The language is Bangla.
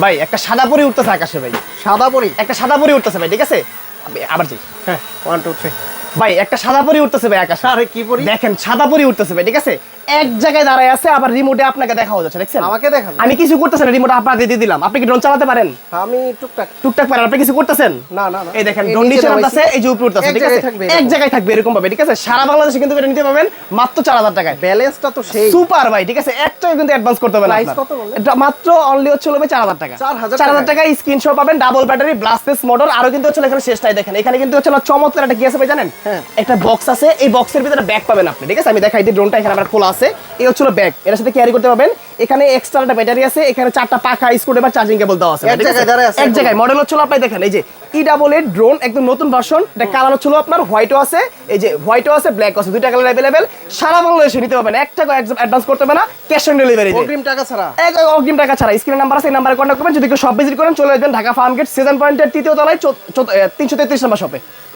ভাই একটা সাদা পরি উঠতেছে আকাশে ভাই, সাদা পরি, একটা সাদা পরি উঠতেছে ভাই, ঠিক আছে আবার যাই। হ্যাঁ 1 2 3 ভাই একটা সাদা পরি উঠতেছে ভাই আকাশে। আরে কি পরি? দেখেন সাদা পরি উঠতেছে ভাই, ঠিক আছে এক জায়গায় দাঁড়ায় আছে, আবার রিমোটে আপনাকে দেখাও যাচ্ছে, দেখছেন? আমাকে দেখান। আমি কিছু করতেছি না, রিমোট আপনাকে দিয়ে দিলাম। আপনি কি ড্রোন চালাতে পারেন? আমি টুকটাক টুকটাক পারেন, আপনি কিছু করতেছেন? না না না, এই দেখেন ড্রোন নিচে নামতাছে, এই যে উপরে উঠতাছে, ঠিক আছে এক জায়গায় থাকবে এরকম ভাবে, ঠিক আছে সারা বাংলাদেশে কিন্তু এটা নিতে পাবেন মাত্র 4000 টাকায়। ব্যালেন্সটা তো সেই সুপার ভাই, ঠিক আছে এক টাকা কিন্তু অ্যাডভান্স করতে হবে না। প্রাইস কত বললেন? এটা মাত্র অনলি হচ্ছে 4000 টাকা। 4000 টাকায় স্ক্রিনশট পাবেন, ডাবল ব্যাটারি, ব্লাস্টেস মোটর, আরো কিন্তু হচ্ছে এখানে শেষটাই দেখেন, এখানে কিন্তু হচ্ছে চমৎকার একটা কি আছে ভাই জানেন? হ্যাঁ। একটা বক্স আছে, এই বক্সের ভিতরে ব্যাগ পাবেন আপনি, ঠিক আছে আমি দেখাই দিই। ড্রোনটা এখানে আবার খোলা আছে, এই হচ্ছে ব্যাগ, এর সাথে ক্যারি করতে পারবেন। এখানে এক্সট্রা একটা ব্যাটারি আছে, এখানে 4টা পাখা, স্ক্রুড্রাইভার, চার্জিং কেবল দেওয়া আছে, এক জায়গায় দাঁড়ায় আছে, এক জায়গায়। মডেল হচ্ছে আপনি দেখেন এই যে E88 ড্রোন, একদম নতুন ভার্সন। এটা কালার হচ্ছে আপনার হোয়াইটও আছে, এই যে হোয়াইটও আছে, ব্ল্যাক আছে, দুইটা কালার अवेलेबल। সারা বাংলাদেশে নিতে পারবেন, এক টাকা অ্যাডভান্স করতে হবে না, ক্যাশ অন ডেলিভারি, অগ্রিম টাকা ছাড়া। অগ্রিম টাকা ছাড়া। স্ক্রিনের নাম্বার আছে, এই নাম্বারে কন্ট্যাক্ট করবেন। যদি কেউ শপ ভিজিট করেন চলে আসবেন ঢাকা ফার্ম গেট, সিজন পয়েন্টের 3য় তলায় 333 নম্বর শপে।